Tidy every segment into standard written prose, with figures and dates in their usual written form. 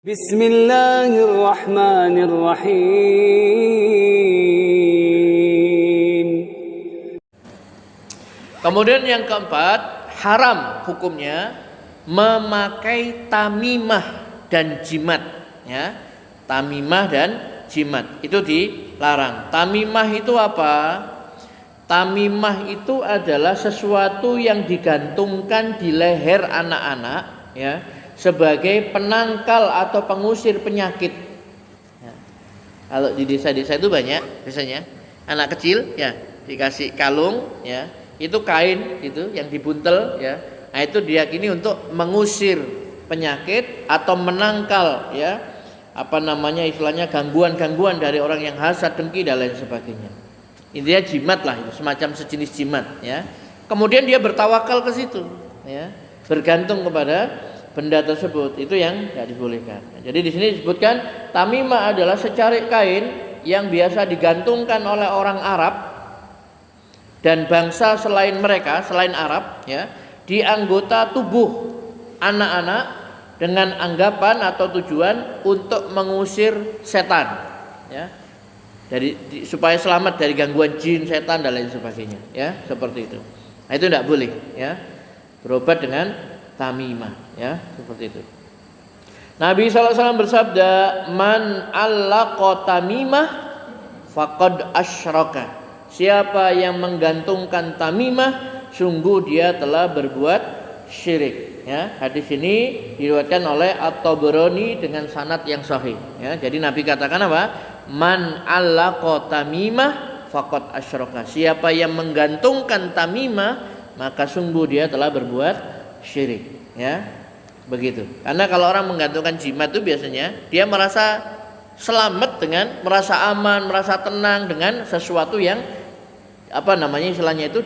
Bismillahirrahmanirrahim. Kemudian yang keempat, haram hukumnya memakai tamimah dan jimat, ya. Tamimah dan jimat itu dilarang. Tamimah itu apa? Tamimah itu adalah sesuatu yang digantungkan di leher anak-anak, ya, sebagai penangkal atau pengusir penyakit. Ya. Kalau di desa-desa itu banyak biasanya anak kecil, ya, dikasih kalung, ya, itu kain gitu yang dibuntel, ya. Nah, itu diyakini untuk mengusir penyakit atau menangkal, ya, apa namanya istilahnya gangguan-gangguan dari orang yang hasad, dengki dan lain sebagainya. Intinya jimat lah itu, semacam sejenis jimat, ya. Kemudian dia bertawakal ke situ, ya, bergantung kepada benda tersebut, itu yang tidak dibolehkan. Jadi di sini disebutkan tamimah adalah secarik kain yang biasa digantungkan oleh orang Arab dan bangsa selain mereka, selain Arab, ya, di anggota tubuh anak-anak dengan anggapan atau tujuan untuk mengusir setan, ya, supaya selamat dari gangguan jin, setan dan lain sebagainya, ya, seperti itu. Nah, itu tidak boleh, ya, berobat dengan tamimah, ya, seperti itu. Nabi SAW bersabda, man allaqa tamimah faqad asyraka. Siapa yang menggantungkan tamimah, sungguh dia telah berbuat syirik, ya. Hadis ini diriwayatkan oleh At-Tabarani dengan sanad yang sahih, ya. Jadi Nabi katakan apa? Man allaqa tamimah faqad asyraka. Siapa yang menggantungkan tamimah, maka sungguh dia telah berbuat syirik, ya, begitu. Karena kalau orang menggantungkan jimat itu biasanya dia merasa selamat dengan, merasa aman, merasa tenang dengan sesuatu yang apa namanya istilahnya itu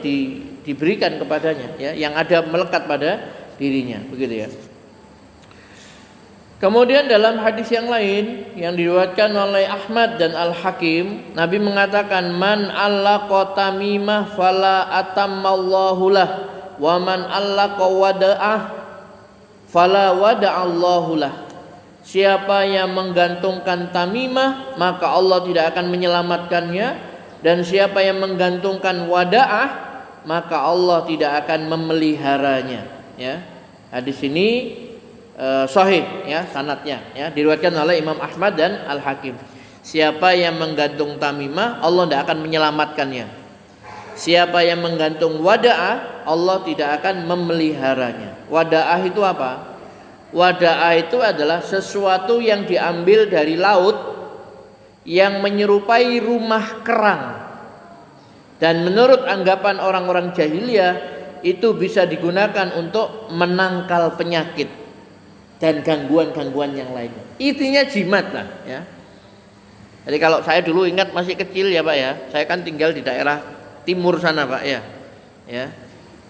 diberikan kepadanya, ya, yang ada melekat pada dirinya, begitu, ya. Kemudian dalam hadis yang lain yang diriwayatkan oleh Ahmad dan Al-Hakim, Nabi mengatakan man allaqa tamimah fala atammallahu lah wa man allaqa wada'ah fala wada'allahu lah. Siapa yang menggantungkan tamimah, maka Allah tidak akan menyelamatkannya, dan siapa yang menggantungkan wada'ah, maka Allah tidak akan memeliharanya, ya. Hadis ini sahih, ya, sanadnya, ya, diriwayatkan oleh Imam Ahmad dan Al-Hakim. Siapa yang menggantung tamimah, Allah tidak akan menyelamatkannya. Siapa yang menggantung wada'ah, Allah tidak akan memeliharanya. Wada'ah itu apa? Wada'ah itu adalah sesuatu yang diambil dari laut yang menyerupai rumah kerang. Dan menurut anggapan orang-orang jahiliyah, itu bisa digunakan untuk menangkal penyakit dan gangguan-gangguan yang lainnya. Intinya jimat lah, ya. Jadi kalau saya dulu ingat masih kecil, ya Pak, ya, saya kan tinggal di daerah timur sana, Pak, ya. Ya.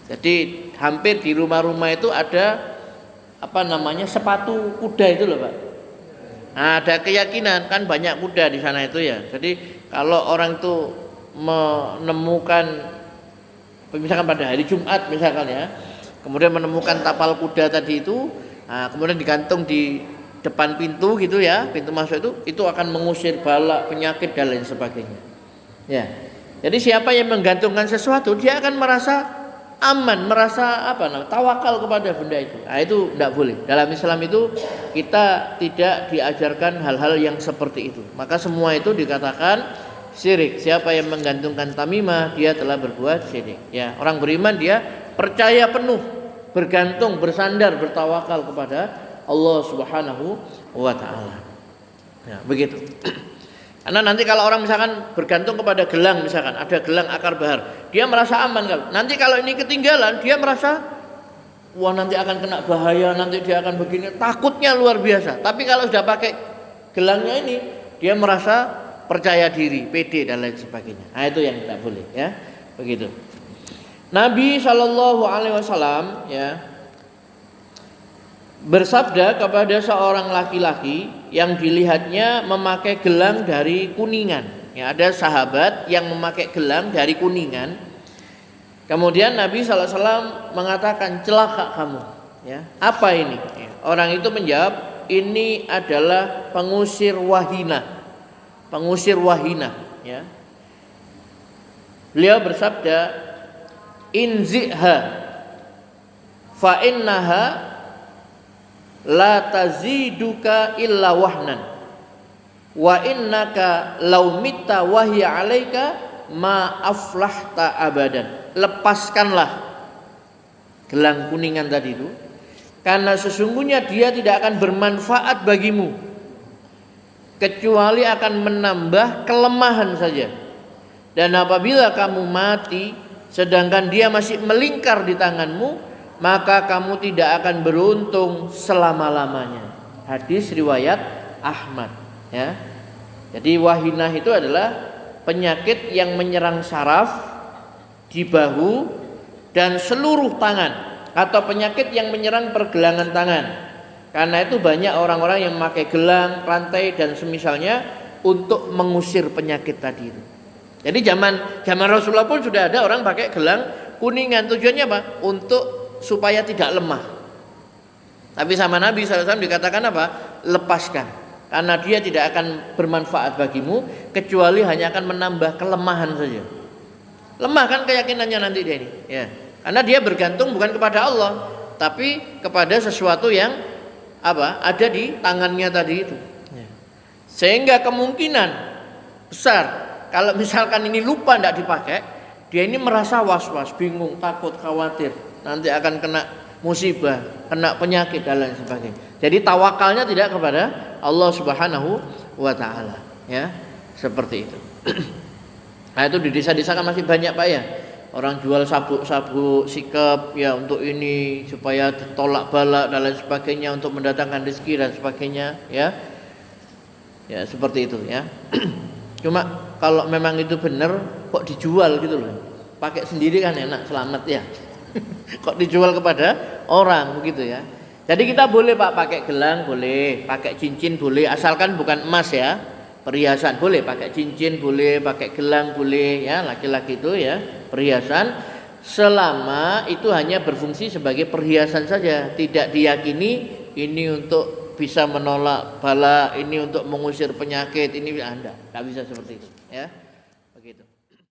Jadi hampir di rumah-rumah itu ada apa namanya sepatu kuda itu loh, Pak. Nah, ada keyakinan kan banyak kuda di sana itu, ya. Jadi kalau orang itu menemukan misalkan pada hari Jumat misalkan, ya, kemudian menemukan tapal kuda tadi itu, nah, kemudian digantung di depan pintu gitu, ya, pintu masuk itu akan mengusir bala, penyakit dan lain sebagainya. Ya. Jadi siapa yang menggantungkan sesuatu, dia akan merasa aman, merasa apa namanya, tawakal kepada benda itu. Nah, itu tidak boleh. Dalam Islam itu kita tidak diajarkan hal-hal yang seperti itu. Maka semua itu dikatakan syirik. Siapa yang menggantungkan tamimah, dia telah berbuat syirik. Ya, orang beriman dia percaya penuh, bergantung, bersandar, bertawakal kepada Allah Subhanahu wa taala. Ya, begitu. Karena nanti kalau orang misalkan bergantung kepada gelang, misalkan ada gelang akar bahar, dia merasa aman. Nanti kalau ini ketinggalan, dia merasa wah nanti akan kena bahaya, nanti dia akan begini, takutnya luar biasa. Tapi kalau sudah pakai gelangnya ini, dia merasa percaya diri, pede dan lain sebagainya. Nah, itu yang tidak boleh, ya, begitu. Nabi SAW, ya, bersabda kepada seorang laki-laki yang dilihatnya memakai gelang dari kuningan. Ya, ada sahabat yang memakai gelang dari kuningan. Kemudian Nabi SAW mengatakan, celaka kamu. Ya, apa ini? Ya, orang itu menjawab, ini adalah pengusir wahina. Pengusir wahina, ya. Beliau bersabda, inziha fa innaha la taziduka illa wahnan wa innaka law mitta wahya 'alaika ma aflahta abadan. Lepaskanlah gelang kuningan tadi itu, karena sesungguhnya dia tidak akan bermanfaat bagimu kecuali akan menambah kelemahan saja. Dan apabila kamu mati sedangkan dia masih melingkar di tanganmu, maka kamu tidak akan beruntung selama-lamanya. Hadis riwayat Ahmad, ya. Jadi wahinah itu adalah penyakit yang menyerang saraf di bahu dan seluruh tangan, atau penyakit yang menyerang pergelangan tangan. Karena itu banyak orang-orang yang memakai gelang, rantai dan semisalnya untuk mengusir penyakit tadi itu. Jadi zaman Rasulullah pun sudah ada orang pakai gelang kuningan. Tujuannya apa? Untuk supaya tidak lemah. Tapi sama Nabi SAW dikatakan apa? Lepaskan. Karena dia tidak akan bermanfaat bagimu kecuali hanya akan menambah kelemahan saja. Lemah kan keyakinannya nanti dia ini. Ya. Karena dia bergantung bukan kepada Allah, tapi kepada sesuatu yang ada di tangannya tadi itu. Sehingga kemungkinan besar kalau misalkan ini lupa tidak dipakai, dia ini merasa was-was, bingung, takut, khawatir nanti akan kena musibah, kena penyakit dan lain sebagainya. Jadi tawakalnya tidak kepada Allah Subhanahu wa taala, ya. Seperti itu. Nah, itu di desa-desa kan masih banyak, Pak, ya. Orang jual sabuk-sabuk sikap ya untuk ini supaya tolak balak dan lain sebagainya, untuk mendatangkan rezeki dan sebagainya, ya. Ya, seperti itu, ya. Cuma kalau memang itu benar kok dijual gitu loh. Pakai sendiri kan enak, selamat ya. Kok dijual kepada orang begitu, ya. Jadi kita boleh, Pak, pakai gelang boleh, pakai cincin boleh, asalkan bukan emas, ya. Perhiasan boleh, pakai cincin boleh, pakai gelang boleh, ya, laki-laki itu, ya, perhiasan, selama itu hanya berfungsi sebagai perhiasan saja, tidak diyakini ini untuk bisa menolak bala, ini untuk mengusir penyakit, ini Anda nggak bisa seperti itu, ya.